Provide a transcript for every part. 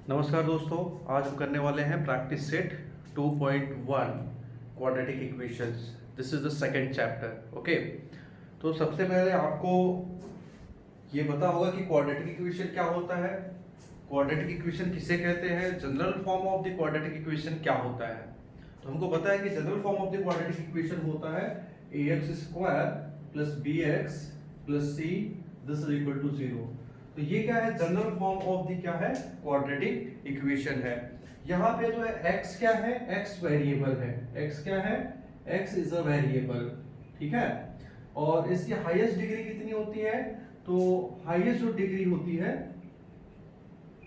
नमस्कार दोस्तों, आज हम करने वाले हैं practice set 2.1 quadratic equations. This is the second chapter. Okay, तो सबसे पहले आपको ये पता होगा कि क्वाड्रेटिक इक्वेशन क्या होता है, क्वाड्रेटिक इक्वेशन किसे कहते हैं, general form of the quadratic equation क्या होता है। तो हमको पता है कि general form of the quadratic equation होता है ax² + bx + c this is equal to 0। तो ये क्या है, जनरल फॉर्म ऑफ द क्या है, क्वाड्रेटिक इक्वेशन है। यहाँ पे जो है x क्या है, x वेरिएबल है। x क्या है, x इज अ वेरिएबल, ठीक है। और इसकी हाईएस्ट डिग्री कितनी होती है, तो हाईएस्ट जो डिग्री होती है,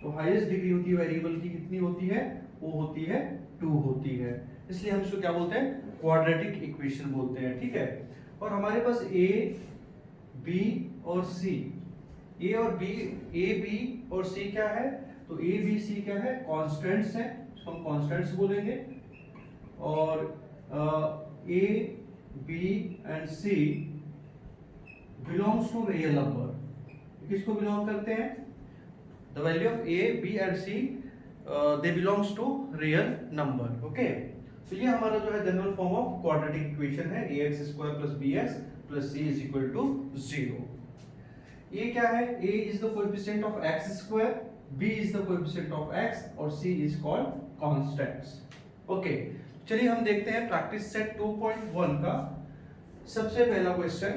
तो हाईएस्ट डिग्री होती है वेरिएबल की, कितनी होती है, वो होती है 2 होती है। इसलिए हम इसको क्या बोलते हैं, क्वाड्रेटिक इक्वेशन बोलते हैं, ठीक है। और हमारे पास a, b और c, ए और बी, ए बी और सी क्या है, तो ए बी सी क्या है, कांस्टेंट्स हैं, इसको हम कांस्टेंट्स बोलेंगे। और a b and c belongs to real number. किसको बिलोंग करते हैं, the value of a b and c they belongs to real number. Okay, तो ये हमारा जो है general form of quadratic equation है, ax² + bx + c = 0। a क्या है, a is the coefficient of x², b is the coefficient of x और c is called constants। Okay, चलिए हम देखते हैं प्रैक्टिस सेट 2.1 का सबसे पहला question.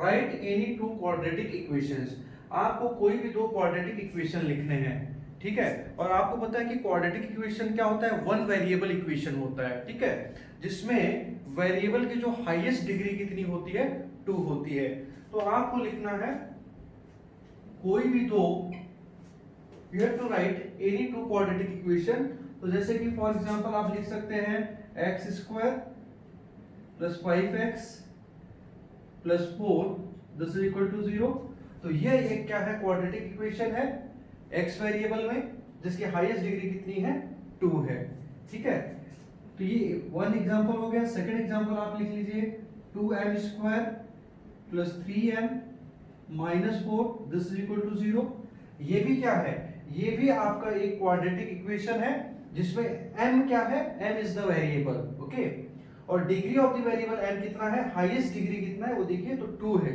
Right any two quadratic equations. आपको कोई भी दो क्वाड्रेटिक इक्वेशन लिखने हैं, ठीक है। और आपको पता है कि क्वाड्रेटिक इक्वेशन क्या होता है, वन वेरिएबल इक्वेशन होता है, ठीक है, जिसमें वेरिएबल की जो हाईएस्ट डिग्री कितनी होती है, 2 होती है। तो आपको लिखना है कोई भी दो, you have to write any two quadratic equation। तो जैसे कि फॉर एग्जांपल आप लिख सकते हैं x² + 5x + 4 this is equal to 0। तो ये एक क्या है, क्वाड्रेटिक इक्वेशन है x वेरिएबल में, जिसकी हाईएस्ट डिग्री कितनी है, 2 है, ठीक है। तो ये वन एग्जांपल हो गया। सेकंड एग्जांपल आप लिख लीजिए 2m² + 3m -4 this is equal to 0। ये भी क्या है, ये भी आपका एक क्वाड्रेटिक इक्वेशन है, जिसमें m क्या है, m is the variable, okay. और degree of the variable m कितना है, हाईएस्ट डिग्री कितना है वो देखिए, तो 2 है।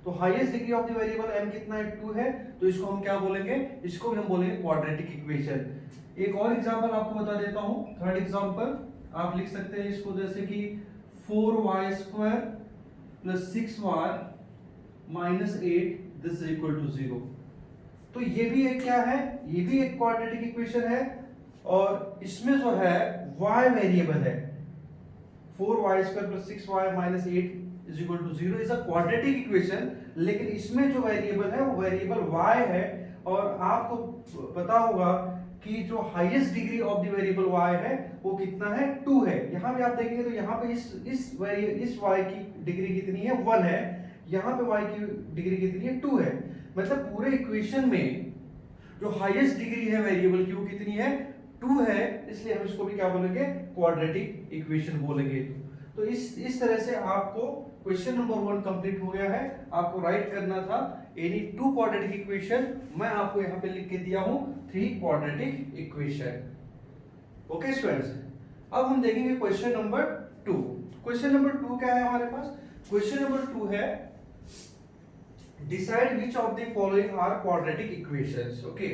तो highest degree of the variable m कितना है, 2 है। तो इसको हम क्या बोलेंगे, इसको भी हम बोलेंगे क्वाड्रेटिक इक्वेशन। एक और एग्जांपल आपको बता देता हूं, थर्ड एग्जांपल आप लिख सकते हैं इसको, जैसे कि 4y² + 6y -8 this is equal to 0। तो ये भी एक क्या है, ये भी एक क्वाड्रेटिक इक्वेशन है। और इसमें जो है y वेरिएबल है, 4y² + 6y -8 is equal to 0 is a quadratic equation. लेकिन इसमें जो वेरिएबल है वो वेरिएबल y है। और आपको पता होगा कि जो highest degree of the variable y है वो कितना है, 2 है। यहाँ पे आप देखेंगे तो यहाँ पे इस y की डिग्री कितनी है, 1 है। यहाँ पे y की डिग्री कितनी है, 2 है। मतलब पूरे इक्वेशन में जो हाईएस्ट डिग्री है वेरिएबल की वो कितनी है, 2 है। इसलिए हम इसको भी क्या बोलेंगे, क्वाड्रेटिक इक्वेशन बोलेंगे। तो इस तरह से आपको क्वेश्चन नंबर 1 कंप्लीट हो गया है। आपको राइट करना था एनी टू क्वाड्रेटिक इक्वेशन। मैं आपको यहाँ पे लिख के दिया हूं 3 क्वाड्रेटिक इक्वेशन। ओके स्टूडेंट्स, अब हम देखेंगे क्वेश्चन नंबर 2। क्वेश्चन नंबर 2 क्या है हमारे पास, क्वेश्चन नंबर 2 है decide which of the following are quadratic equations. Okay,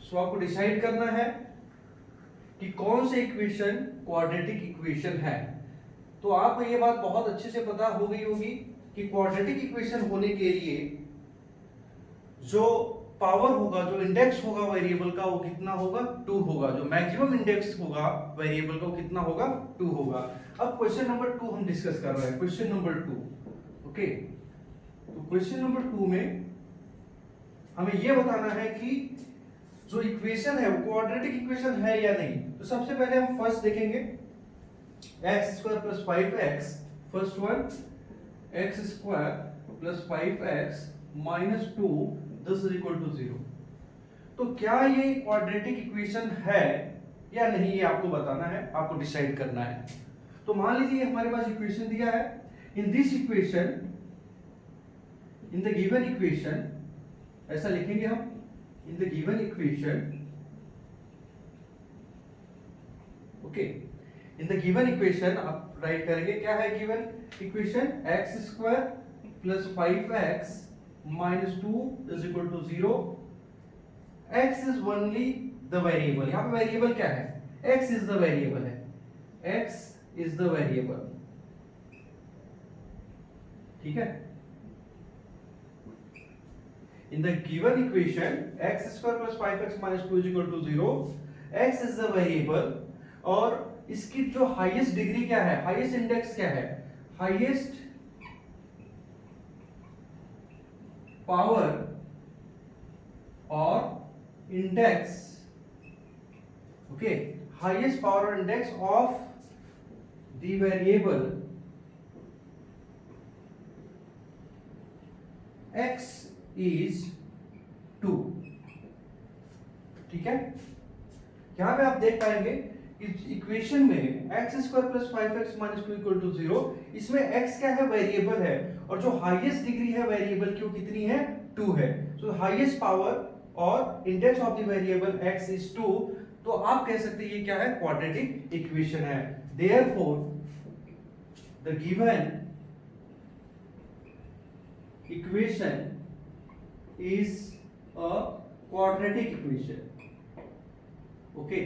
so आपको डिसाइड करना है कि कौन से इक्वेशन क्वाड्रेटिक इक्वेशन है। तो आपको ये बात बहुत अच्छे से पता हो गई होगी कि क्वाड्रेटिक इक्वेशन होने के लिए जो पावर होगा, जो इंडेक्स होगा वेरिएबल का, वो कितना होगा, 2 होगा। जो मैक्सिमम इंडेक्स होगा वेरिएबल का वो कितना होगा, 2 होगा। अब क्वेश्चन नंबर 2 हम डिस्कस कर रहे हैं, क्वेश्चन नंबर 2। ओके, तो क्वेश्चन नंबर 2 में हमें यह बताना है कि जो इक्वेशन है वो क्वाड्रेटिक इक्वेशन है या नहीं। तो सबसे पहले हम फर्स्ट देखेंगे x² + 5x, first one x² + 5x -2 this is equal to 0। तो क्या ये क्वाड्रेटिक इक्वेशन है या नहीं, ये आपको बताना है, आपको डिसाइड करना है। तो मान लीजिए हमारे पास इक्वेशन दिया है, in this equation, in the given equation, ऐसा लिखेंगे हम, in the given equation, okay, in the given equation आप राइट करेंगे, क्या है given equation, x square plus 5x minus 2 is equal to 0। x is only the variable, यहां पे variable क्या है, x इज द वेरिएबल है, x इज द वेरिएबल, ठीक है। In the given equation x square plus 5x minus 2 is equal to 0, x is the variable और इसकी जो हाईएस्ट डिग्री क्या है, हाईएस्ट इंडेक्स क्या है, हाईएस्ट पावर और इंडेक्स, ओके, हाईएस्ट पावर और index of the variable x is 2, ठीक है। यहां पे आप देख पाएंगे इस इक्वेशन में x square plus 5x minus 2 equal to 0, इसमें x क्या है, वेरिएबल है, और जो हाईएस्ट डिग्री है वेरिएबल की वो कितनी है, 2 है। सो हाईएस्ट पावर और index of the variable x is 2, तो आप कह सकते हैं ये क्या है, क्वाड्रेटिक इक्वेशन है। Therefore the given equation is a quadratic equation, okay,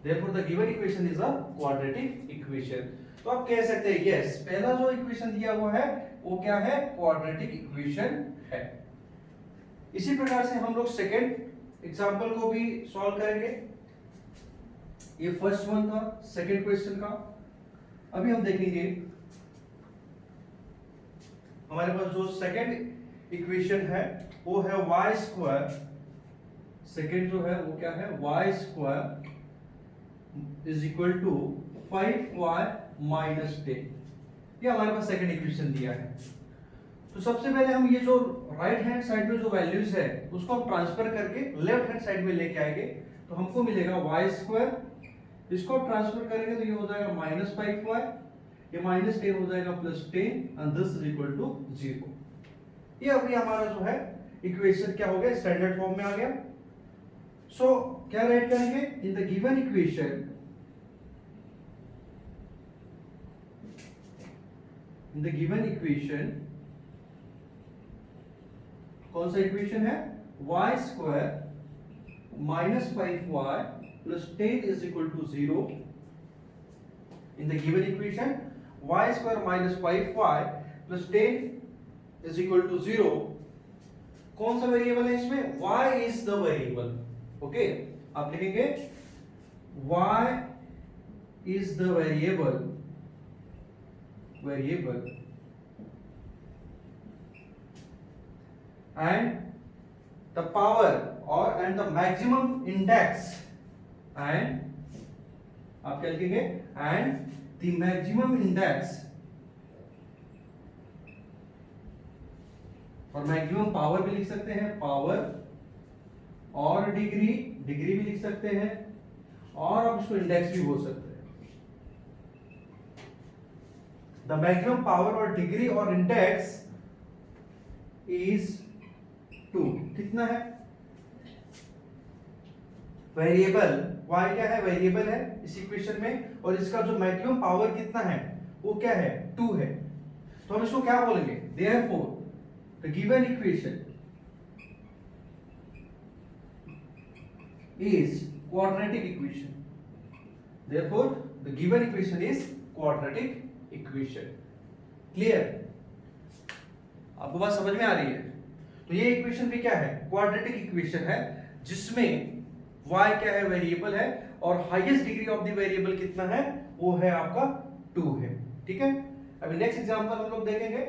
therefore the given equation is a quadratic equation। तो आप कह सकते हैं यस, पहला जो इक्वेशन दिया हुआ है वो क्या है, क्वाड्रेटिक इक्वेशन है। इसी प्रकार से हम लोग सेकंड एग्जांपल को भी सॉल्व करेंगे। ये फर्स्ट वन था सेकंड क्वेश्चन का। अभी हम देखेंगे हमारे पास जो सेकंड इक्वेशन है वो है y स्क्वायर, सेकेंड जो है वो क्या है, y square is equal to 5y minus 10, ये हमारे पास सेकंड इक्वेशन दिया है। तो सबसे पहले हम ये जो राइट हैंड साइड में जो वैल्यूज है उसको हम ट्रांसफर करके लेफ्ट हैंड साइड में लेके आएंगे, तो हमको मिलेगा y स्क्वायर, इसको ट्रांसफर करेंगे तो ये हो जाएगा माइनस 5y, ये माइनस 10 हो जाएगा plus 10 and this is equal to 0। ये अभी हमारा जो है इक्वेशन क्या हो गया, स्टैंडर्ड फॉर्म में आ गया। सो क्या राइट करेंगे, in the given equation, in the given equation, कौन सा इक्वेशन है, y square minus 5y plus 10 is equal to 0। In the given equation y square minus 5y plus 10 is equal to 0, कौन सा variable है इसमें, y is the variable, okay. आप लिखेंगे y is the variable, and the power और and the maximum index, and आप क्या लिखेंगे, एंड द मैक्सिमम इंडेक्स और मैक्सिमम पावर भी लिख सकते हैं, पावर और डिग्री भी लिख सकते हैं, और आप इसको इंडेक्स भी बोल सकते हैं। द मैक्सिमम पावर और डिग्री और इंडेक्स इज 2, कितना है, वेरिएबल y क्या है, वेरिएबल है इस इक्वेशन में, और इसका जो मैक्सिमम पावर कितना है वो क्या है, 2 है। तो हम इसको क्या बोलेंगे, therefore the given equation is quadratic equation, therefore the given equation is quadratic equation। clear, आपको बात समझ में आ रही है। तो ये इक्वेशन भी क्या है, क्वाड्रेटिक इक्वेशन है, जिसमें y क्या है, वेरिएबल है, और highest degree of the variable कितना है, वो है आपका 2 है, ठीक है। अभी नेक्स्ट एग्जांपल हम लोग देखेंगे।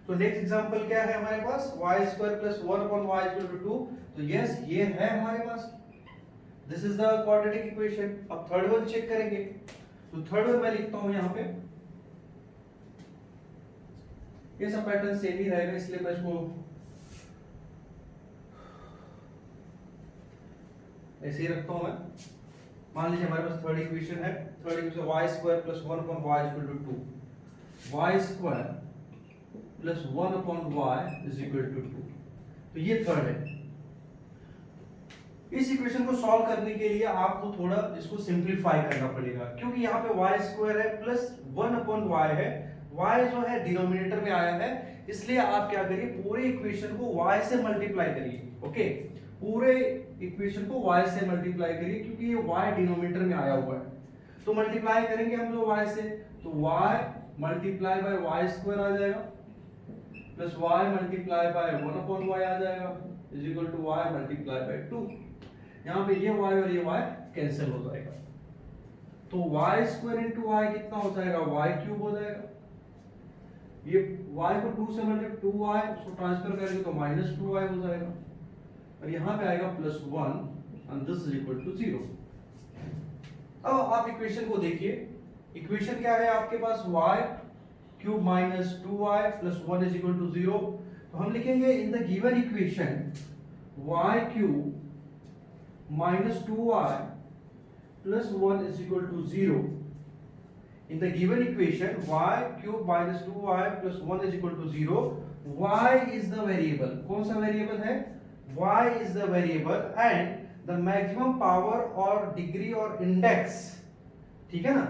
तो नेक्स्ट एग्जांपल क्या है हमारे पास, y square plus 1 upon y equal to 2। तो यस, ये है हमारे पास, this is the quadratic equation. अब थर्ड वन चेक करेंगे। तो थर्ड वन मैं लिखता हूं यहां पे, ये सब पैटर्न सेम ही रहेगा, इसलिए मैं इसको ऐसे ही रखता हूं मैं। मान लीजिए हमारे पास थर्ड इक्वेशन है, third equation y square plus 1 upon y equal to 2, y square plus 1 upon y is equal to 2। तो ये थर्ड है। इस इक्वेशन को सॉल्व करने के लिए आपको थोड़ा इसको सिंप्लीफाई करना पड़ेगा, क्योंकि यहाँ पे y स्क्वायर है प्लस 1/y है, y जो है डिनोमिनेटर में आया है, इसलिए आप क्या करिए पूरे इक्वेशन को y से मल्टीप्लाई करिए। ओके, पूरे इक्वेशन को y से मल्टीप्लाई करिए, क्योंकि ये y डिनोमिनेटर में आया हुआ है। तो मल्टीप्लाई करेंगे हम लोग y से, तो y multiply by y square आ जाएगा plus y multiply by 1/y आ जाएगा is equal to y multiply by 2। यहाँ पे ये y और ये y कैंसिल हो जाएगा, तो y स्क्वायर इंटू y कितना हो जाएगा, y क्यूब हो जाएगा। ये y को 2 से मल्टीप्लाई 2y, उसको ट्रांसफर करेंगे तो माइनस 2y हो जाएगा, और यहाँ पे आएगा plus 1 and this is equal to 0। अब आप इक्वेशन को देखिए, इक्वेशन क्या है आपके पास, y cube minus 2y plus 1 is equal to 0। तो हम लिखेंगे in the given equation y cube minus 2y plus 1 is equal to 0. In the given equation, y cube minus 2y plus 1 is equal to 0. y is the variable. कौन सा variable है? y is the variable and the maximum power और degree और index, ठीक है ना?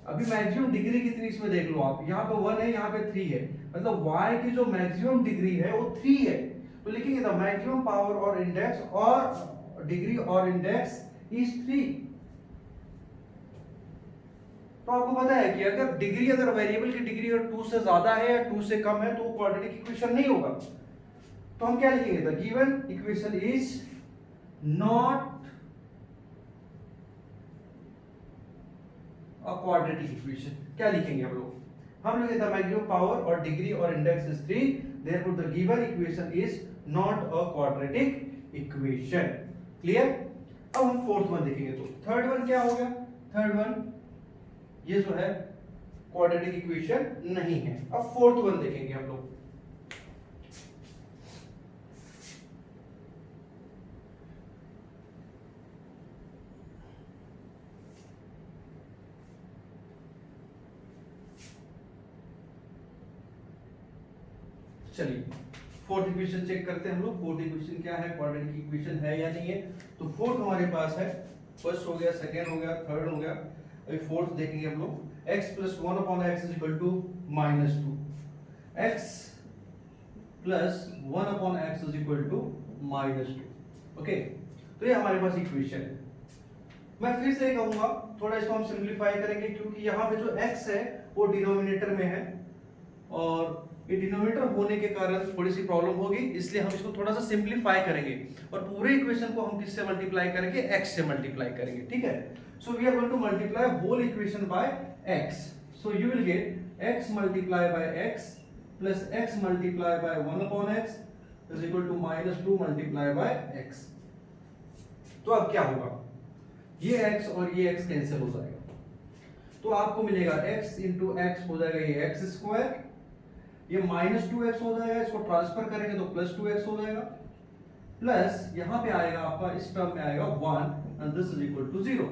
अभी maximum degree कितनी इसमें देख लो आप, यहाँ पे 1 है, यहाँ पे 3 है, मतलब y की जो मैक्सिमम डिग्री है वो 3 है। तो लिखेंगे द मैक्सिमम पावर और इंडेक्स और डिग्री और इंडेक्स इज 3। तो आपको पता है कि अगर डिग्री, अगर वेरिएबल की डिग्री अगर 2 से ज्यादा है या 2 से कम है तो वो क्वाड्रेटिक इक्वेशन नहीं होगा। तो हम क्या लिखेंगे, the given equation is not a quadratic equation. क्या लिखेंगे हम लोग, हम लिखेंगे द मैक्सिमम पावर और डिग्री और index is 3, therefore the given equation is not a quadratic equation. Clear? अब हम फोर्थ वन देखेंगे, तो थर्ड वन क्या हो गया, थर्ड वन ये जो है क्वाड्रेटिक इक्वेशन नहीं है। अब फोर्थ वन देखेंगे हम लोग। चलिए फोर्थ इक्वेशन चेक करते हैं हम लोग, फोर्थ इक्वेशन क्या है, क्वाड्रेटिक इक्वेशन है या नहीं है। तो फोर्थ हमारे पास है, फर्स्ट हो गया, सेकंड हो गया, थर्ड हो गया, अभी फोर्थ देखेंगे हम लोग। x plus 1/x is equal to -2, x plus 1/x is equal to -2। Okay, तो ये हमारे पास इक्वेशन है। मैं फिर से कहूंगा, थोड़ा इसको हम सिंप्लीफाई करेंगे, क्योंकि यहाँ पे जो x है वो डिनोमिनेटर में है और ये डिनोमिनेटर होने के कारण थोड़ी सी प्रॉब्लम होगी, इसलिए हम इसको थोड़ा सा सिंप्लीफाई करेंगे और पूरे इक्वेशन को हम किससे मल्टीप्लाई करेंगे, x से मल्टीप्लाई करेंगे। ठीक है, so we are going to multiply whole equation by x, so you will get x multiply by x plus x multiply by 1/x is equal to -2 multiply by x। तो अब क्या होगा, ये x और ये x कैंसिल हो जाएगा, तो आपको मिलेगा x इंटू x हो जाएगा ये x स्क्वायर, ये -2x हो जाएगा, इसको ट्रांसफर करेंगे तो +2x हो जाएगा, प्लस यहाँ पे आएगा आपका, इस टर्म में आएगा 1 and this is equal to 0,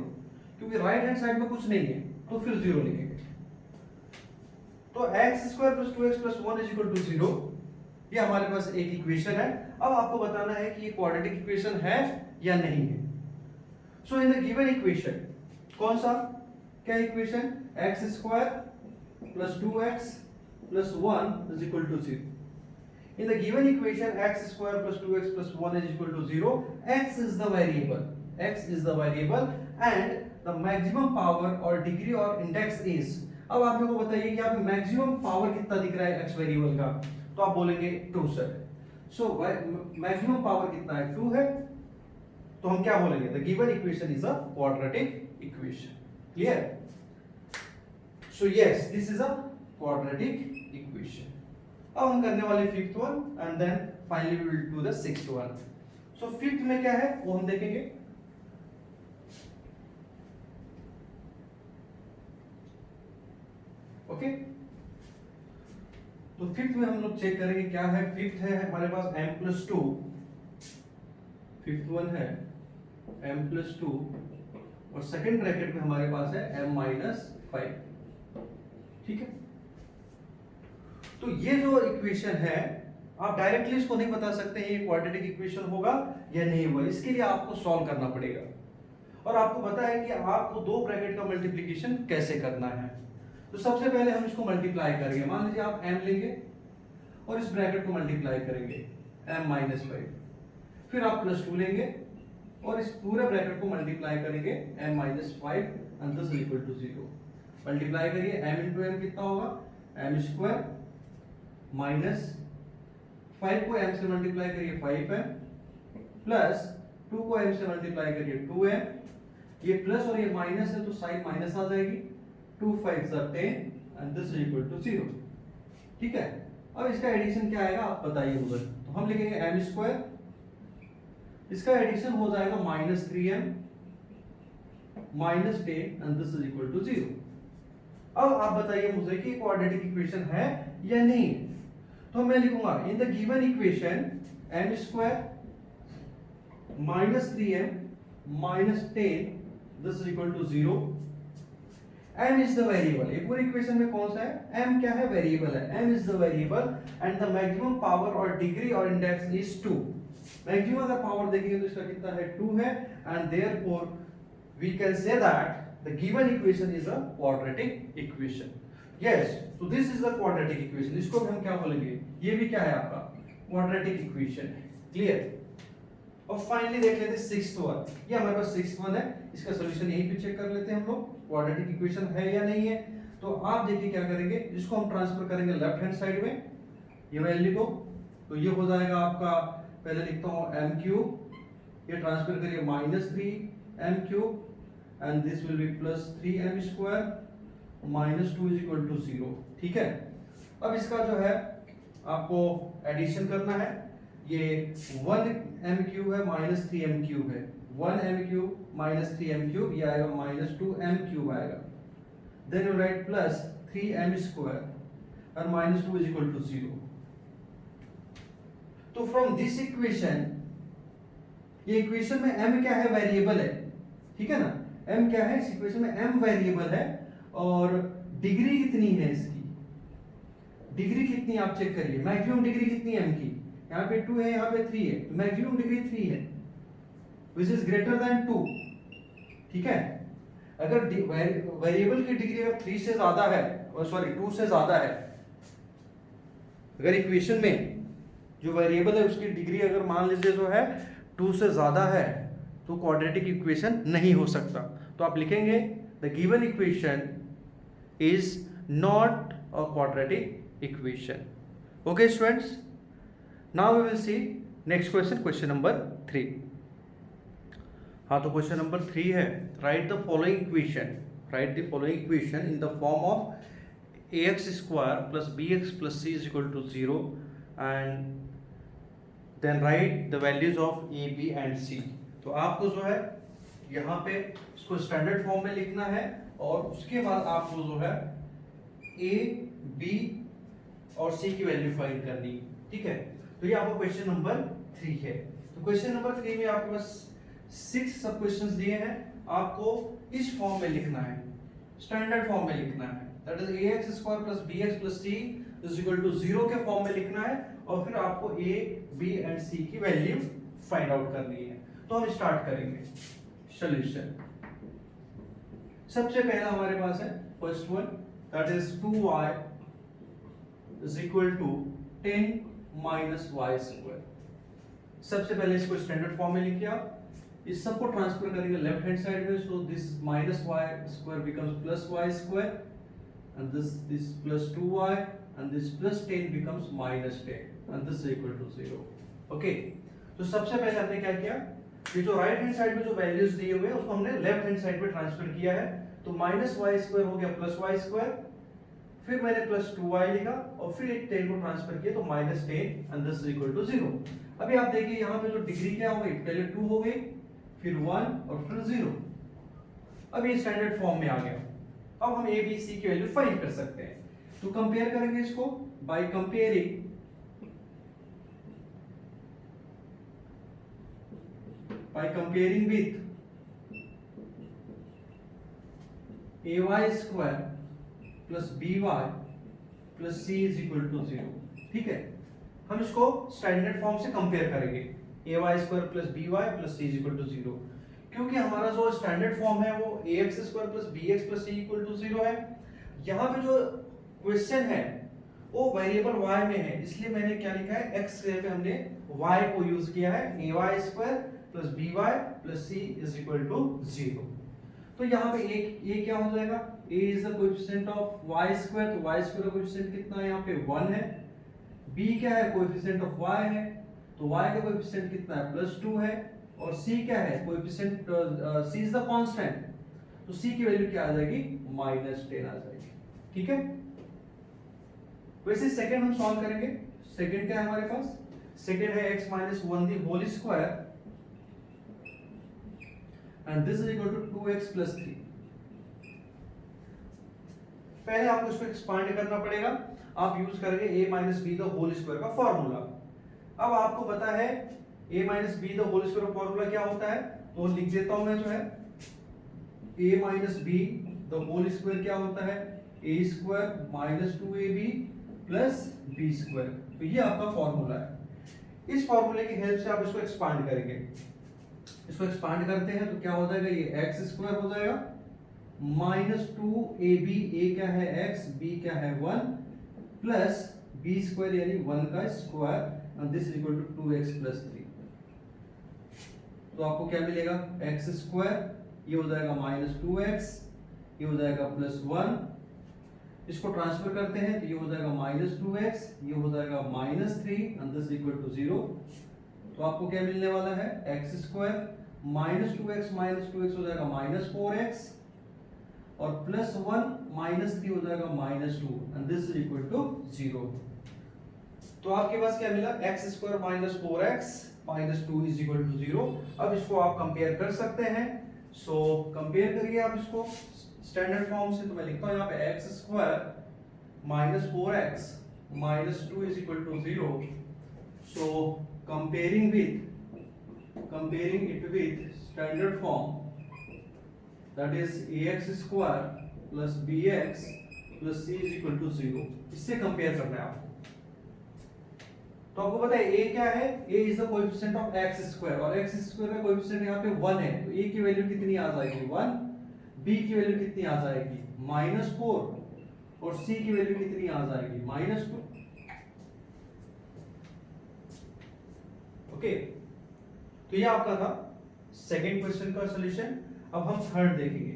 क्योंकि राइट हैंड साइड में कुछ नहीं है तो फिर 0 लिखेंगे। तो x square plus 2x plus 1 is equal to 0, ये हमारे पास एक इक्वेशन है। अब आपको बताना है कि ये क्वाड्रेटिक इक्वेशन है या नहीं है। सो इन द गिवन इक्वेशन, कौन सा, क्या equation, x square plus 2x plus 1 is equal to 0. In the given equation, x square plus 2x plus 1 is equal to 0. X is the variable. X is the variable and the maximum power और degree और index is. अब आप मेरे को बताइए कि आप maximum power कितना दिख रहा है x वेरिएबल का, तो आप बोलेंगे 2 सर। So maximum power कितना है, 2 है, तो हम क्या बोलेंगे, the given equation is a quadratic equation. Clear? So yes, this is a quadratic equation. अब हम करने वाले fifth one and then finally we will do the sixth one. So fifth में क्या है वो हम देखेंगे। ओके, तो फिफ्थ में हम लोग चेक करेंगे क्या है। फिफ्थ है हमारे पास m+2, फिफ्थ वन है m+2 और सेकंड ब्रैकेट में हमारे पास है m-5। ठीक है, तो ये जो इक्वेशन है आप डायरेक्टली इसको नहीं बता सकते ये क्वाड्रेटिक इक्वेशन होगा या नहीं हुआ, इसके लिए आपको सॉल्व करना पड़ेगा। और आपको पता है कि आपको दो ब्रैकेट का मल्टीप्लिकेशन कैसे करना है। तो सबसे पहले हम इसको मल्टीप्लाई करेंगे। मान लीजिए आप m लेंगे और इस ब्रैकेट को मल्टीप्लाई करेंगे m माइनस 5, फिर आप +2 लेंगे और इस पूरे ब्रैकेट को मल्टीप्लाई करेंगे m minus 5 and this is equal to 0। Multiply करिए, m इंटू m कितना होगा, m स्क्वायर माइनस 5 को m से मल्टीप्लाई करिए 5m प्लस 2 को m से मल्टीप्लाई करिए 2m, ये प्लस और ये माइनस है तो साइन माइनस आ जाएगी, 2 5 10 and this is equal to 0। ठीक है, अब इसका एडिशन क्या आएगा आप बताइए मुझे। तो हम लिखेंगे m स्क्वायर, इसका एडिशन हो जाएगा -3m minus 10 and this is equal to 0। अब आप बताइए मुझे कि क्वाड्रेटिक इक्वेशन है या नहीं। तो मैं लिखूंगा in the given equation m square -3m minus 10 this is equal to 0। m is the variable, ये पूरी इक्वेशन में कौन सा है, m क्या है, वेरिएबल है। m is the variable and the maximum power और डिग्री और इंडेक्स इज 2। मैक्सिमम अगर पावर देखेंगे तो इसका कितना है, 2 है, and therefore we can say that the given equation is a quadratic equation. Yes, so this is the quadratic equation. इसको हम क्या बोलेंगे, ये भी क्या है आपका क्वाड्रेटिक इक्वेशन है। क्लियर। और फाइनली देख लेते हैं सिक्स्थ वन। ये हमारे पास सिक्स्थ वन है, इसका सॉल्यूशन यहीं पे चेक कर लेते हैं हम लोग, क्वाड्रेटिक इक्वेशन है या नहीं है। तो आप देखिए क्या करेंगे, इसको हम ट्रांसफर करेंगे लेफ्ट हैंड साइड में, ये वैल्यू को, तो ये हो जाएगा आपका, पहले लिखता हूँ m क्यूब, ये ट्रांसफर करिए -3m cube and this will be +3m square minus 2 is equal to 0। ठीक है, अब इसका जो है आपको एडिशन करना है। ये 1m क्यूब है -3m क्यूब है, 1m क्यूब -3m क्यूब, ये आएगा -2m क्यूब आएगा। Then you right +3m square और -2 इज इक्वल टू 0। तो फ्रॉम दिस इक्वेशन, ये इक्वेशन में m क्या है, वेरिएबल है। ठीक है ना, m क्या है इस इक्वेशन में, m वेरिएबल है और डिग्री कितनी है इसकी, डिग्री कितनी आप चेक करिए, मैक्सिमम डिग्री कितनी है m की, यहाँ पे 2 है, यहाँ पे 3 है, मैक्सिमम डिग्री 3 है विच इज ग्रेटर देन 2। ठीक है, अगर वेरिएबल की डिग्री अगर 3 से ज्यादा है, सॉरी 2 से ज्यादा है, अगर इक्वेशन में जो वेरिएबल है उसकी डिग्री अगर मान लीजिए जो है 2 से ज्यादा है, तो क्वाड्रेटिक इक्वेशन नहीं हो सकता। तो आप लिखेंगे the given equation is not a quadratic equation. Okay students, now we will see next question, question number 3। हाँ, तो क्वेश्चन नंबर 3 है, write the following equation, write the following equation in the form of ax square plus bx plus c is equal to 0 and then write the values of a b and c। तो आपको जो है यहाँ पे इसको standard form में लिखना है और उसके बाद आपको जो है a b और c की वैल्यू फाइंड करनी। ठीक है, तो ये आपका क्वेश्चन नंबर 3 है। तो क्वेश्चन नंबर 3 में आपके पास 6 सब क्वेश्चंस दिए हैं, आपको इस फॉर्म में लिखना है, स्टैंडर्ड फॉर्म में लिखना है, that is ax square plus bx plus c is equal to 0 के फॉर्म में लिखना है और फिर आपको a b एंड c की वैल्यू फाइंड आउट करनी है। तो हम स्टार्ट करेंगे सॉल्यूशन। सबसे पहला हमारे पास है first one, that is 2y is equal to 10 minus y square. सबसे पहले इसको स्टैंडर्ड फॉर्म में लिखिए आप, इस सबको ट्रांसफर करेंगे लेफ्ट हैंड साइड में, so this minus y square becomes plus y square and this plus 2y and this plus 10 becomes minus 10 and this is equal to 0। Okay, तो सबसे पहले हमने क्या किया, ये जो राइट हैंड साइड में जो वैल्यूज दिए हुए हैं उसको हमने लेफ्ट हैंड साइड में ट्रांसफर किया है। तो माइनस y स्क्वायर हो गया प्लस y स्क्वायर, फिर मैंने प्लस 2y लिखा और फिर एक 10 को ट्रांसफर किया तो minus 10 and this is equal to 0। अभी आप देखिए यहाँ पे जो डिग्री क्या हो गई, पहले 2 हो गई, फिर 1 और फिर 0। अब ये स्टैंडर्ड फॉर्म में आ गया। अब हम a b c की वैल्यू फाइंड कर सकते हैं। तो कंपेयर करेंगे इसको by comparing with ay square plus by plus c is equal to 0। ठीक है, हम इसको स्टैंडर्ड फॉर्म से कंपेयर करेंगे ay² plus by plus c is equal to 0, क्योंकि हमारा जो स्टैंडर्ड फॉर्म है वो ax² plus bx plus c equal to 0 है। यहाँ पे जो क्वेश्चन है वो वेरिएबल y में है, इसलिए मैंने क्या लिखा है, x के पे हमने y को यूज किया है, ay² plus by plus c is equal to 0। तो यहाँ पे a क्या हो जाएगा, a is the coefficient of y², तो y² का कोएफिशिएंट कितना है यहाँ पे 1 है। b क्या है, कोएफिशिएंट ऑफ y है, तो y का कोएफिशिएंट कितना है +2 है। और c क्या है, coefficient c is the constant, तो c की वैल्यू क्या आ जाएगी, -10 आ जाएगी। ठीक है, वैसे सेकंड हम सॉल्व करेंगे। सेकंड क्या है हमारे पास, सेकंड है x - 1 the whole square and this is equal to 2x + 3। पहले आपको इसको एक्सपांड करना पड़ेगा, आप यूज करेंगे a - b the whole square का फार्मूला। अब आपको पता है a - b the whole square का फार्मूला क्या होता है, तो लिख देता हूं मैं, जो है a - b the whole square क्या होता है, a² - 2ab प्लस b²। तो ये आपका फॉर्मूला है। इस फॉर्मूले की हेल्प से आप इसको एक्सपांड करेंगे। इसको एक्सपांड करते हैं तो क्या हो जाएगा, ये x² हो जाएगा -2ab, a क्या है x, b क्या है 1 प्लस b² यानी 1 का square and this is equal to 2x + 3। तो आपको क्या मिलेगा, x², ये हो जाएगा -2x, ये हो जाएगा +1, इसको ट्रांसफर करते हैं तो ये हो जाएगा -2x, ये हो जाएगा -3 एंड दिस इक्वल टू 0। तो आपको क्या मिलने वाला है, x² -2x हो जाएगा -4x और +1 -3 हो जाएगा -2 and this is equal to 0। तो आपके पास क्या मिला, x² -4x -2 is equal to 0। अब इसको आप कंपेयर कर सकते हैं, सो कंपेयर करिए आप इसको स्टैंडर्ड फॉर्म से। तो मैं लिखता हूं यहाँ पे x² -4x -2 is equal to 0। So comparing it with standard form, that is ax² plus bx plus c is equal to 0। इससे कंपेयर करना है आपको। तो आपको पता है a क्या है, a is the coefficient of x² और x² का कोएफिशिएंट यहाँ पे 1 है, तो a की वैल्यू कितनी आ जाएगी 1, b की वैल्यू कितनी आ जाएगी -4 और c की वैल्यू कितनी आ जाएगी -2। ओके, तो ये आपका था सेकंड क्वेश्चन का सॉल्यूशन। अब हम थर्ड देखेंगे,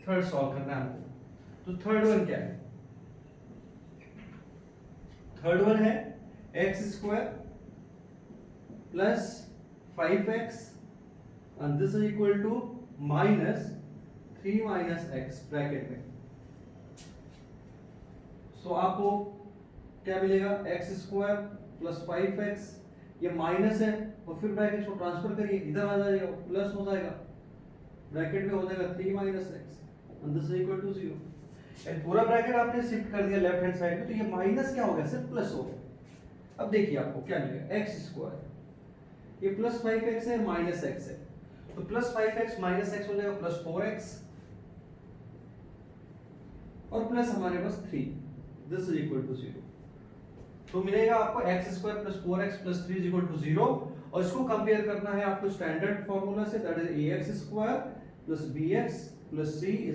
थर्ड सॉल्व करना है हमको। तो थर्ड वन क्या है, थर्ड वन है x² plus 5x and this is equal to -3 - x bracket में। सो आपको क्या मिलेगा, x² प्लस 5x, ये माइनस है और फिर ब्रैकेट को ट्रांसफर करिए, इधर आ जाएगा प्लस हो जाएगा, ब्रैकेट में हो जाएगा 3 - x and this is equal to 0। And पूरा ब्रैकेट आपने शिफ्ट कर दिया लेफ्ट हैंड साइड में, तो ये माइनस क्या हो गया, सिर्फ प्लस हो गया। अब देखिए आपको क्या मिलेगा, x², ये प्लस 5x है -x है, तो प्लस 5x -x हो जाएगा +4x और प्लस हमारे पास 3, दिस इज इक्वल टू 0। तो मिलेगा आपको x² + 4x + 3 = 0 और इसको कंपेयर करना है आपको स्टैंडर्ड फार्मूला से, that is ax² + bx + c =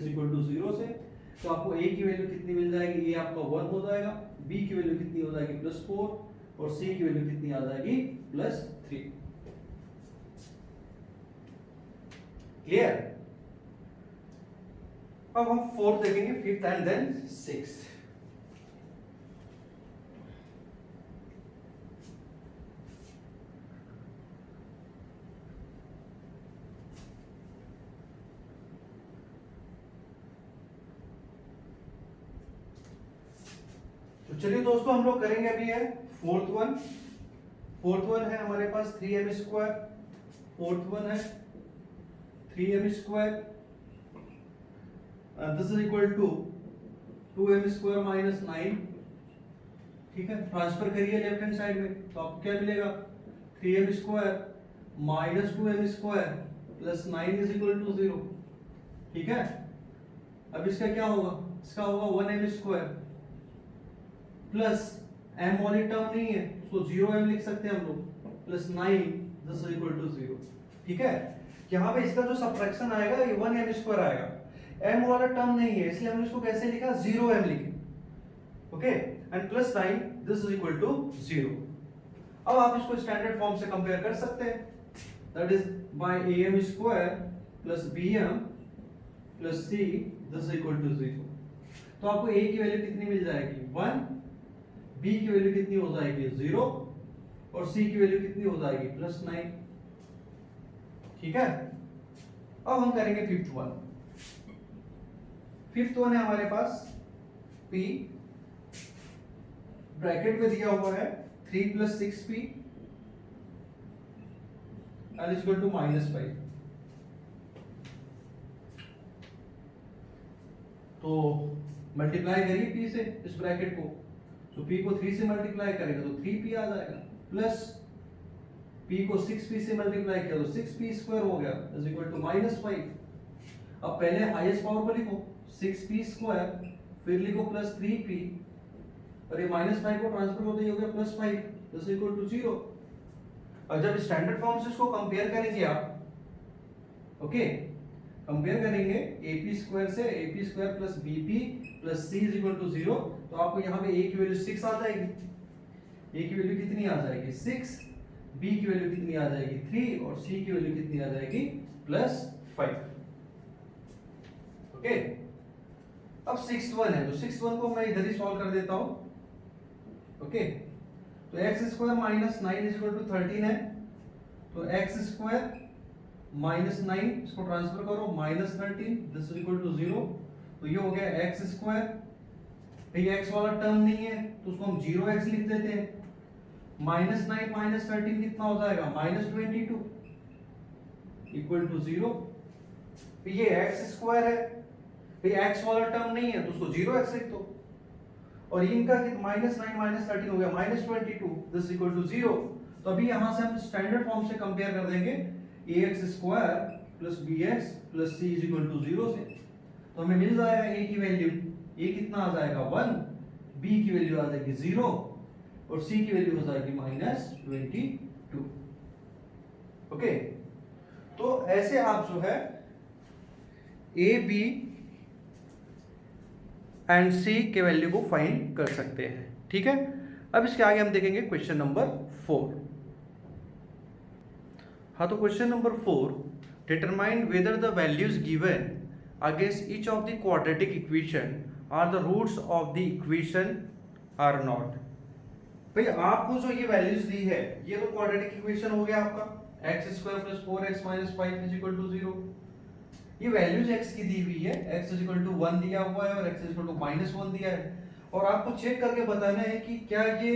0 से। तो आपको a की वैल्यू कितनी मिल जाएगी, a आपका 1 हो जाएगा, b की वैल्यू कितनी हो जाएगी +4 और c की वैल्यू कितनी आ जाएगी +3। क्लियर। अब हम फोर्थ देखेंगे, फिफ्थ एंड देन सिक्स्थ। तो चलिए दोस्तों, हम लोग करेंगे अभी है फोर्थ वन। फोर्थ वन है हमारे पास 3m², फोर्थ वन है 3m² this is equal to 2m² - 9। ठीक है, ट्रांसफर करिए लेफ्ट हैंड साइड में, तो आपको क्या मिलेगा, 3m² - 2m² + 9 = 0। ठीक है, अब इसका क्या होगा, इसका होगा 1m² प्लस m वाली टर्म नहीं है, उसको 0m लिख सकते हैं हम लोग, +9 दिस इज इक्वल टू 0। ठीक है, यहाँ पे इसका जो सब्ट्रैक्शन आएगा ये 1m² आएगा, m वाला टर्म नहीं है इसलिए हमने इसको कैसे लिखा, 0m लिखे। Okay, and plus 9 this is equal to 0। अब आप इसको स्टैंडर्ड फॉर्म से कंपेयर कर सकते हैं, that is by am² plus bm plus c this is equal to 0। तो आपको a की वैल्यू कितनी मिल जाएगी, 1, b की वैल्यू कितनी हो जाएगी, 0, और c की वैल्यू कितनी हो जाएगी, प्लस 9। ठीक है, अब हम करेंगे फिफ्थ वन। फिफ्थ वन है हमारे पास p, ब्रैकेट में दिया हुआ है 3 + 6p L is equal to -5। तो मल्टीप्लाई करिए p से इस ब्रैकेट को, तो p को 3 से मल्टीप्लाई करेगा तो 3p आ जाएगा, प्लस p को 6p से मल्टीप्लाई किया तो 6p² हो गया इज इक्वल टू -5। अब पहले हाईएस्ट पावर को लिखो 6p², फिर लिखो प्लस 3p, और ये -5 को ट्रांसफर होते ही हो गया +5 इज इक्वल टू 0। और जब स्टैंडर्ड फॉर्म से इसको कंपेयर करेंगे आप, ओके, कंपेयर करेंगे ap² से, ap² plus bp plus c is equal to 0, तो आपको यहाँ पे a की वैल्यू 6 आ जाएगी, a की वैल्यू कितनी आ जाएगी, 6, b की वैल्यू कितनी आ जाएगी, 3, और c की वैल्यू कितनी आ जाएगी, +5। ओके, अब 6th वन है, तो 6th वन को मैं इधर ही सॉल्व कर देता हूं। ओके, तो x² - 9 इज इक्वल टू 13 है, तो x² - 9 इसको ट्रांसफर करो, -13 दिस इज इक्वल टू 0। तो ये हो गया x², ये x वाला टर्म नहीं है तो उसको हम 0x लिख देते हैं, -9 - 13 कितना हो जाएगा, -22 इक्वल टू 0। ये x² है, ये x वाला टर्म नहीं है तो उसको 0x लिख दो, और इनका -9 - 13 हो गया -22 दिस इक्वल टू 0। तो अभी यहां से हम स्टैंडर्ड फॉर्म से कंपेयर कर देंगे ax² plus bx plus c is equal to 0 से, तो हमें मिल जाएगा a की वैल्यू, a कितना आ जाएगा 1, b की वैल्यू आ जाएगी 0, और c की वैल्यू हो जाएगी -22। ओके, तो ऐसे आप जो है a b एंड सी के वैल्यू को फाइंड कर सकते हैं। ठीक है, अब इसके आगे हम देखेंगे क्वेश्चन नंबर 4। हाँ, तो question number 4, determine whether the values given against each of the quadratic equation are the roots of the equation or not. भाई आपको जो ये वैल्यूज दी है, ये तो क्वाड्रेटिक इक्वेशन हो गया आपका, x² + 4x - 5 is equal to 0। ये वैल्यूज x की दी हुई है, x इज इक्वल टू 1 दिया हुआ है और x इज इक्वल टू -1 दिया है, और आपको चेक करके बताना है कि क्या ये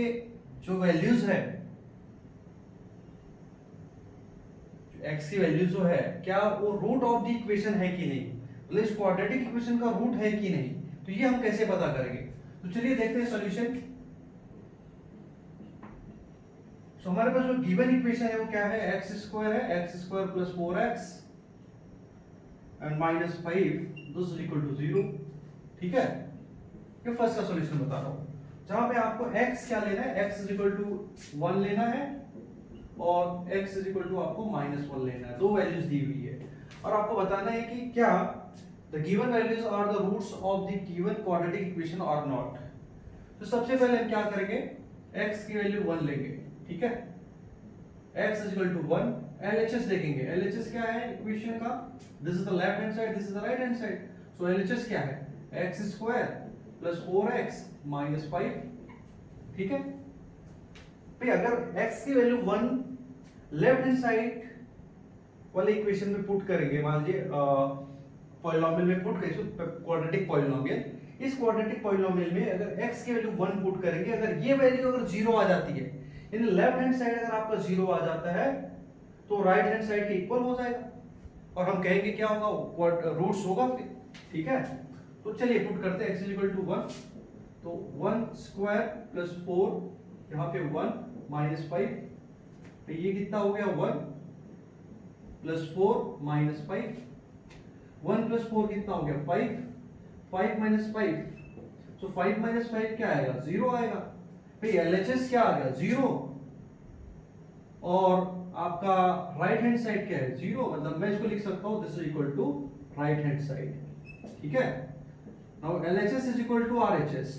जो वैल्यूज है, x की वैल्यू जो है, क्या वो रूट ऑफ द इक्वेशन है कि नहीं, मतलब इस क्वाड्रेटिक इक्वेशन का रूट है कि नहीं। तो ये हम कैसे पता करेंगे, तो चलिए देखते हैं सॉल्यूशन। तो हमारे पास जो गिवन इक्वेशन है वो क्या है, x² है, x² + 4x and -5 this is equal to 0। ठीक है, ये फर्स्ट का सॉल्यूशन बता रहा हूं, जहां पे आपको x क्या लेना है, x इज इक्वल टू 1 लेना है, और x इज इक्वल टू आपको -1 लेना है। दो वैल्यूज दी हुई है, और आपको बताना है कि क्या the given values are the roots of the given quadratic equation और नॉट। तो सबसे पहले हम क्या करेंगे, x की वैल्यू 1 लेंगे। ठीक है, x is equal to 1, LHS देखेंगे, LHS क्या है इक्वेशन का, this is the left hand side, this is the right hand side, so LHS क्या है, x² + 4x - 5। ठीक है, भाई अगर x की वैल्यू 1 लेफ्ट हैंड साइड वाले इक्वेशन में पुट करेंगे, मान लीजिए पॉलिनोमियल में पुट करें, क्वाड्रेटिक पॉलिनोमियल, इस क्वाड्रेटिक पॉलिनोमियल में अगर x की वैल्यू 1 पुट करेंगे, अगर ये वैल्यू अगर 0 आ जाती है, इन लेफ्ट हैंड साइड अगर आपका 0 आ जाता है तो राइट हैंड साइड के इक्वल हो जाएगा, और हम कहेंगे क्या होगा, रूट्स होगा फिर। ठीक है, तो चलिए पुट करते हैं x इज इक्वल टू 1, तो 1² + 4, यहाँ पे 1 - 5, तो ये कितना हो गया, 1 + 4 - 5, 1 + 4 कितना हो गया, 5, 5 - 5, तो 5 - 5 क्या आएगा, 0 आएगा। भाई LHS क्या आ गया, 0, और आपका राइट हैंड साइड क्या है, 0, मतलब मैं इसको लिख सकता हूं this is equal to right hand side, ठीक है। Now LHS is equal to RHS,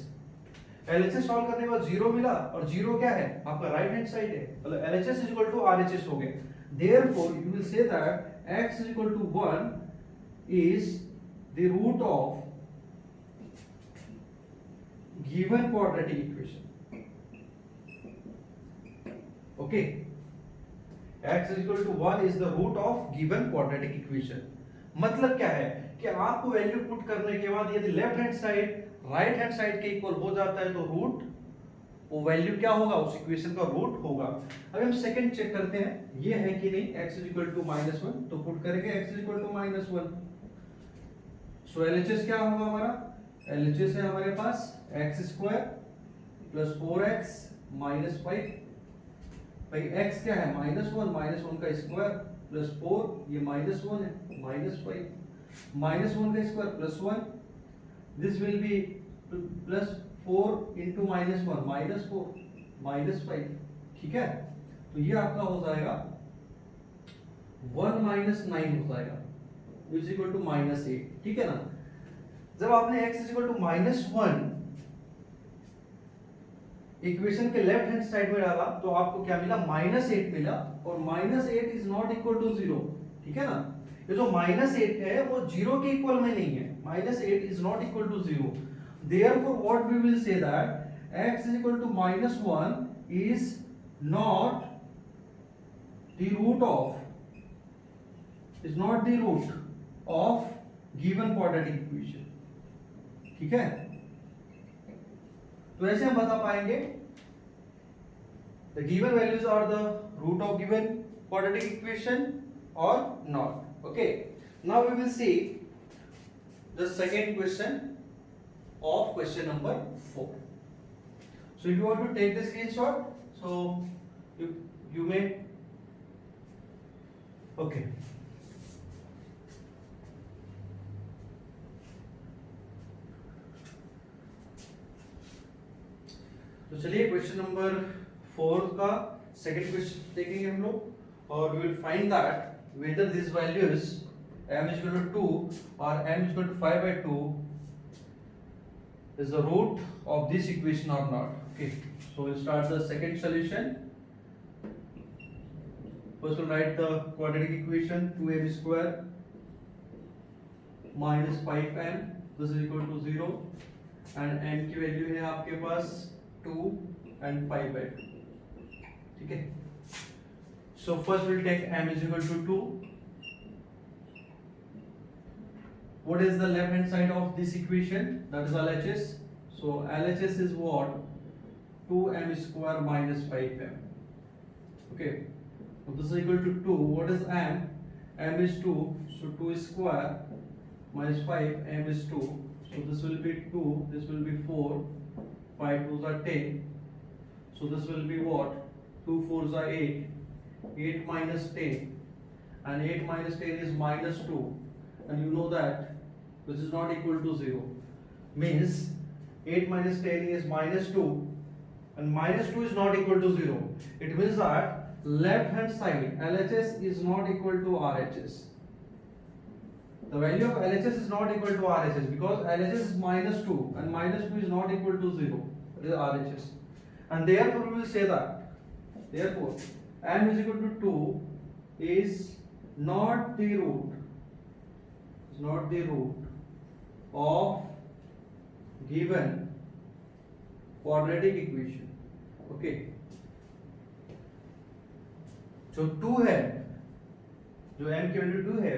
LHS solve करने के बाद 0 मिला, और 0 क्या है आपका राइट हैंड साइड है, मतलब LHS is equal to RHS हो गया। Therefore you will say that x is equal to 1 is the root of given quadratic equation, okay. x is equal to 1 is the root of given quadratic equation। मतलब क्या है कि आपको value put करने के बाद यदि left hand side right hand side के इक्वल हो जाता है तो रूट, वो वैल्यू क्या होगा, उस इक्वेशन का रूट होगा। अब हम सेकंड चेक करते हैं ये है कि नहीं, x is equal to -1, तो पुट करेंगे x is equal to -1। So LHS क्या होगा हमारा, LHS है हमारे पास x² + 4x - 5, भाई x क्या है -1 का स्क्वायर प्लस 4, ये -1 है, -5, -1 का square plus 1, this will B plus 4 into -1 -4 -5, ठीक है। तो ये आपका हो जाएगा 1 - 9 हो जाएगा इज इक्वल टू -8, ठीक है ना। जब आपने x is equal to -1 equation के लेफ्ट हैंड साइड में डाला तो आपको क्या मिला, -8 मिला, और -8 इज नॉट इक्वल टू 0, ठीक है ना। ये जो -8 है वो 0 के इक्वल में नहीं है, -8 is not equal to 0। Therefore what we will say that x is equal to -1 is not the root of given quadratic equation, ठीक है। तो ऐसे हम बता पाएंगे the given values are the root of given quadratic equation or not, okay। Now we will see the second question of question number 4। so if you want to take the screenshot, so you may, okay। तो चलिए question number 4 का second question देखेंगे हम लोग, और we will find that whether this values m is equal to 2 or m is equal to 5/2 is the root of this equation or not, okay। so we'll start the second solution। first we'll write the quadratic equation, 2m square minus 5m, this is equal to 0, and m की value है आपके पास 2 and 5/2, ठीक है। so first we'll take m is equal to 2। what is the left hand side of this equation, that is LHS। so LHS is what, 2m square minus 5m, okay। so this is equal to 2, what is m is 2, so 2 square minus 5, m is 2, so this will be 2, this will be 4, 5 2s are 10, so this will be what, 2 4s are 8, 8 minus 10, and 8 minus 10 is -2, and you know that this is not equal to 0, means 8 minus 10 is -2, and -2 is not equal to 0, it means that left hand side LHS is not equal to RHS, the value of LHS is not equal to RHS because LHS is -2 and -2 is not equal to 0, it is RHS, and therefore we will say that therefore m is equal to 2 is not the root of given quadratic equation, okay। जो 2 है, जो m की value 2 है,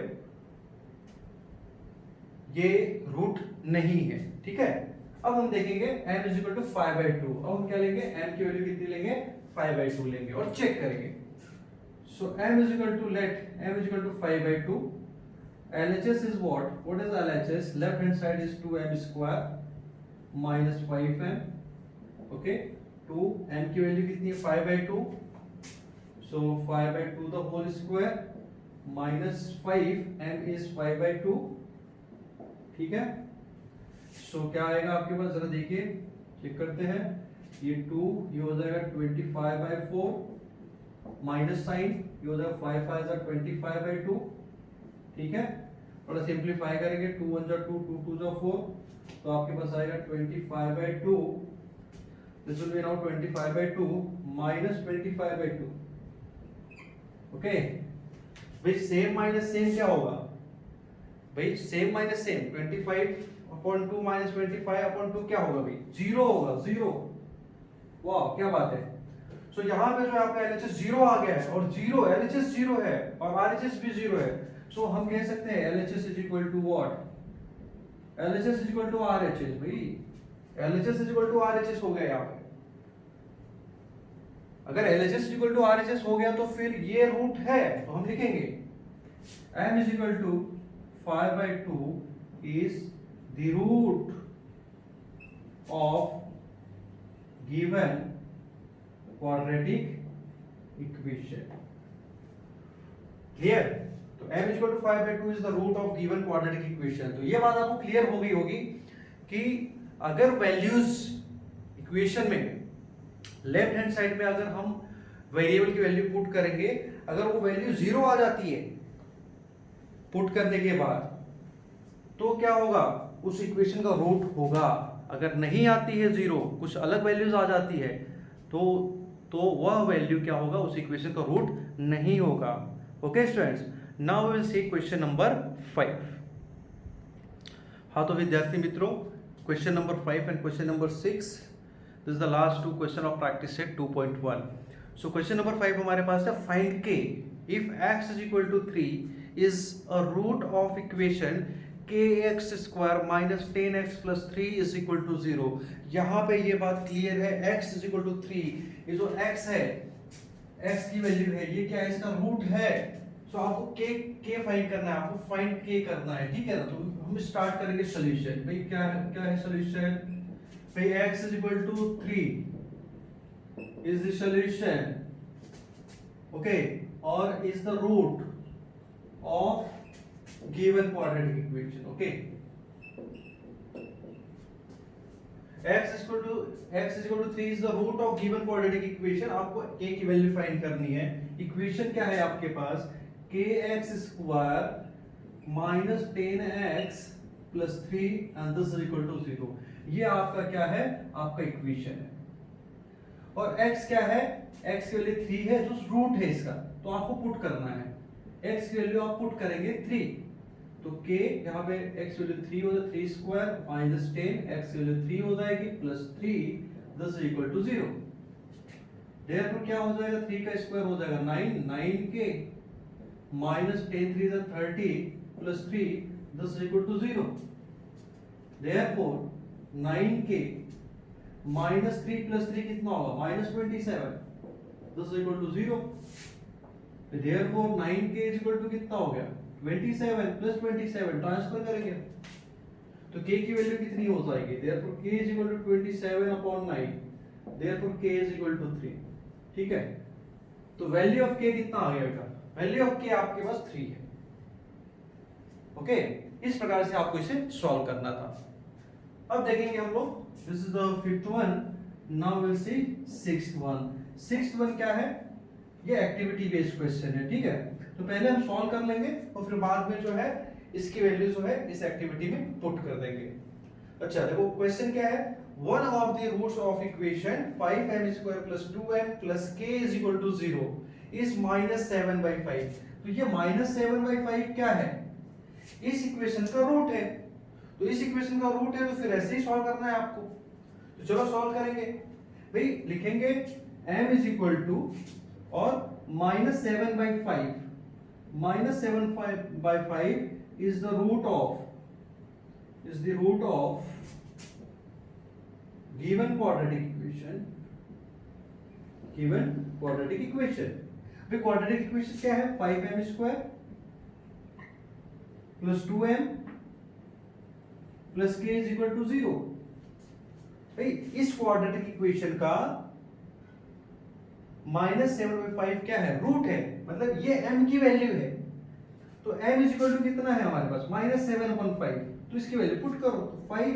ये root नहीं है, ठीक है। अब हम देखेंगे m इज इक्वल टू 5/2, अब हम क्या लेंगे, m की वैल्यू कितनी लेंगे, 5/2 लेंगे और चेक करेंगे। So m is equal to, let m is equal to 5/2, LHS is what is LHS, left hand side is 2m square minus 5m, okay। 2 m की वैल्यू कितनी है, 5/2, so 5/2 the whole square minus 5 m is 5/2, ठीक है। सो क्या आएगा आपके पास, जरा देखिए, चेक करते हैं, ये 2 ये हो जाएगा 25/4 माइनस साइन, ये हो जाएगा 5 5 जा 25/2, ठीक है। थोड़ा सिंप्लीफाई करेंगे, 2 1 जा 2, 2 2 जा 4, तो आपके पास आएगा 25/2। This will B now 25/2 minus 25/2। Okay भाई, सेम माइनस सेम क्या होगा भाई, सेम माइनस सेम 25/2 माइनस 25/2 क्या होगा भाई, 0 होगा, 0। वाह क्या बात है। सो यहाँ पे जो आपका LHS 0 आ गया है, और 0 LHS 0 है और RHS भी 0 है। सो हम कह सकते हैं LHS is equal to what, LHS is equal to RHS। भाई LHS is equal to RHS हो गया यहाँ पे। अगर LHS is equal to RHS हो गया तो फिर ये रूट है, तो हम लिखेंगे m is equal to 5/2 is the root of given quadratic equation। Clear? तो m is equal to 5/2 is the root of given quadratic equation। तो ये बात आपको क्लियर हो गई होगी कि अगर वैल्यूज इक्वेशन में लेफ्ट हैंड साइड में अगर हम वेरिएबल की वैल्यू पुट करेंगे, अगर वो वैल्यू 0 आ जाती है पुट करने के बाद, तो क्या होगा, उस इक्वेशन का रूट होगा। अगर नहीं आती है 0, कुछ अलग वैल्यूज आ जाती है, तो वह वैल्यू क्या होगा, उस इक्वेशन का रूट नहीं होगा। Okay students, now we will see question number 5। हाँ तो विद्यार्थी मित्रों, question number 5 and question number 6, this is the last 2 question of practice set 2.1। So question number 5 हमारे पास है, find K if x is equal to 3 is a root of equation kx square minus 10x plus 3 is equal to 0। यहाँ पे ये बात clear है, x is equal to 3, ये जो x है, x की वैल्यू है, ये क्या है, इसका रूट है। सो आपको k फाइंड करना है, आपको फाइंड k करना है, ठीक है ना। तो हम स्टार्ट करेंगे सॉल्यूशन। भाई क्या है सॉल्यूशन, भाई x is equal to 3 is the solution, okay, और is the root of given quadratic equation। okay, x is equal to 3 is the root of given quadratic equation। आपको a की value find करनी है। Equation क्या है आपके पास, kx square minus 10x plus 3 and this is equal to 0। ये आपका क्या है, आपका इक्वेशन है। और x क्या है, x की वैल्यू 3 है, जो रूट है इसका, तो आपको पुट करना है। x की वैल्यू आप पुट करेंगे 3, तो k यहाँ पे x वैल्यू 3 हो जाए, 3 स्क्वायर माइनस 10, x वैल्यू 3 हो जाएगी plus 3, this is equal to 0। Therefore क्या हो जाएगा, 3 का स्क्वायर हो जाएगा 9, 9k minus 10 3 is 30 plus 3, this is equal to 0। Therefore 9k minus 3 plus 3 कितना होगा, minus 27, this is equal to 0। Therefore 9k is equal to कितना हो गया, 27 प्लस 27, ट्रांसफर करेंगे तो k की वैल्यू कितनी हो जाएगी, therefore k is equal to 27/9, therefore k is equal to 3। ठीक है, तो वैल्यू ऑफ k कितना आ गया बेटा, वैल्यू ऑफ k आपके पास 3 है। ओके, इस प्रकार से आपको इसे सॉल्व करना था। अब देखेंगे हम लोग, this is the 5th one, now will see 6th one. 6th one क्या है, ये एक्टिविटी बेस्ड क्वेश्चन है, ठीक है। तो पहले हम सॉल्व कर लेंगे और फिर बाद में जो है इसकी वैल्यू जो है इस एक्टिविटी में पुट कर देंगे। अच्छा देखो क्वेश्चन क्या है, one of the roots of equation 5m² + 2m + k = 0 is -7/5। तो ये -7/5 क्या है, इस इक्वेशन का रूट है। तो इस इक्वेशन का रूट है तो फिर ऐसे ही सॉल्व करना है आपको। तो चलो सॉल्व करेंगे। भाई लिखेंगे m = और -7/5, -7/5 is the root of given quadratic equation। भाई quadratic equation क्या है, 5m² + 2m + k = 0। भाई इस quadratic equation का -7/5 क्या है, रूट है, मतलब ये m की वैल्यू है। तो m = कितना है हमारे पास, -7/5, तो इसकी वैल्यू पुट करो, तो 5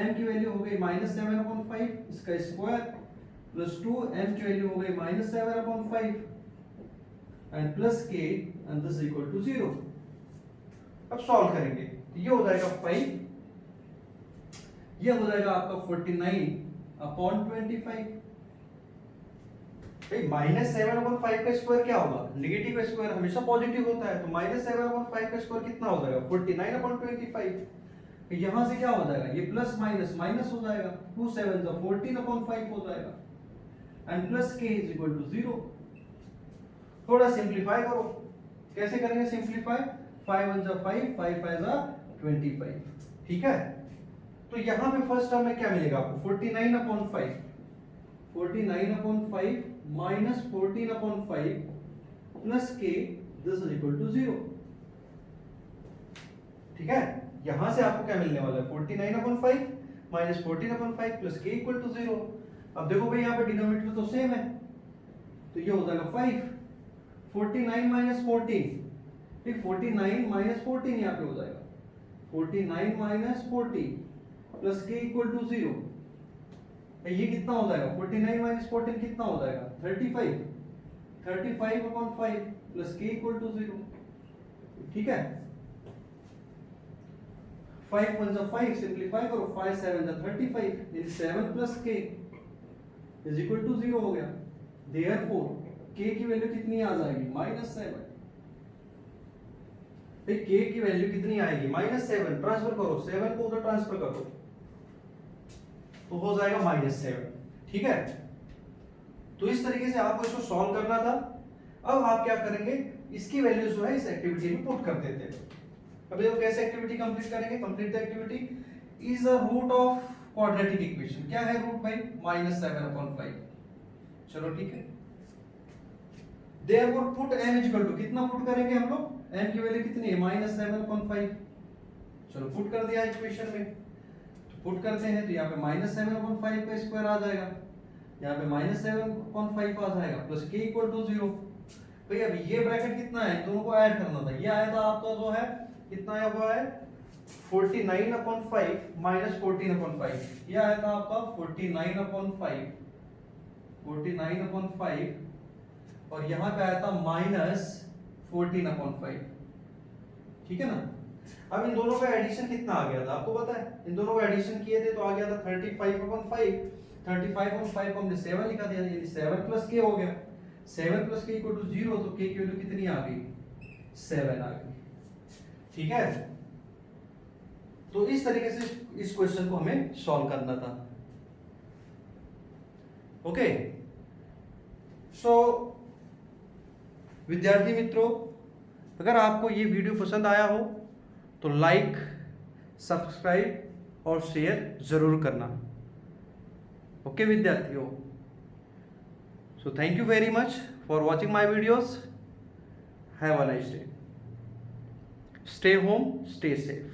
m की वैल्यू हो गई -7/5, इसका स्क्वायर प्लस 2 m की वैल्यू हो गई -7/5। एंड प्लस के एंड दिस इक्वल टू 0। अब सॉल्व करेंगे तो ये हो जाएगा 5, ये हो जाएगा आपका 49/25। -7/5 का स्क्वायर क्या होगा? नेगेटिव स्क्वायर हमेशा पॉजिटिव होता है, तो -7/5 का स्क्वायर कितना हो जाएगा? 49/25। यहां से क्या हो जाएगा? ये प्लस माइनस माइनस हो जाएगा, 2 7 14/5 हो जाएगा एंड प्लस के इज इक्वल टू 0। थोड़ा सिंप्लीफाई करो, कैसे करेंगे सिंप्लीफाई? 5 1 5, 5 5 25, ठीक है। तो यहां पे फर्स्ट टर्म में क्या मिलेगा आपको? 49/5, 49/5 माइनस 14/5 प्लस के, दिस इज इक्वल टू 0, ठीक है। यहां से आपको क्या मिलने वाला है? 49/5 माइनस 14/5 प्लस के इक्वल टू 0। अब देखो भाई यहाँ पे डिनोमिनेटर तो सेम है, तो ये हो जाएगा 5, 49 माइनस 14, ठीक, 49 माइनस 14 यहाँ पे हो जाएगा, 49 माइनस 14 प्लस के इक्वल टू 0। ये कितना हो जाएगा? 49 माइनस 14 कितना हो जाएगा? 35, 35/5 प्लस के इक्वल टू 0, ठीक है। 5 1 5, सिंप्लीफाई करो, 5 7 35, 7 प्लस के इज इक्वल टू 0 हो गया। देयरफॉर के की वैल्यू कितनी आ जाएगी? -7। भाई के की वैल्यू कितनी आएगी? -7। ट्रांसफर करो, 7 को उधर ट्रांसफर कर दो तो हो जाएगा -7, ठीक है। तो इस तरीके से आपको इसको सॉल्व करना था। अब आप क्या करेंगे? इसकी वैल्यू जो है इस एक्टिविटी में पुट कर देते हैं। अब देखो कैसे एक्टिविटी कंप्लीट करेंगे? Complete the activity is a root of quadratic equation. क्या है रूट भाई? -7/5। चलो ठीक है। Therefore put n equal to, कितना पुट करेंगे हम लोग? n की वैल्यू कितनी है? -7/5। चलो पुट कर दिया इक्वेशन में, तो पुट करते हैं तो यहाँ पे -7/5 का स्क्वायर आ जाएगा, यहाँ पे -7/5 आ जाएगा प्लस के इक्वल टू 0। भाई अब ये ब्रैकेट कितना है? दोनों को ऐड करना था। ये आया था आपका जो है कितना आया हुआ है? 49/5 माइनस 14/5। ये आया था आपका 49/5, 49/5 और यहाँ पे आया था -14/5, ठीक है ना। अब इन दोनों का एडिशन कितना आ गया था आपको पता है? इन दोनों का एडिशन किए थे तो आ गया था 35/5। 35/5 को हमने 7 लिखा दिया, यानी 7 प्लस के हो गया। 7 प्लस के इक्वल टू 0, तो के की वैल्यू कितनी आ गई? 7 आ गई, ठीक है। तो इस तरीके से इस क्वेश्चन को हमें सॉल्व करना था। ओके, सो विद्यार्थी मित्रों, अगर आपको ये वीडियो पसंद आया हो तो लाइक, सब्सक्राइब और शेयर जरूर करना। ओके विद्यार्थियों, so thank you very much for watching my videos. Have a nice day. Stay home, stay safe.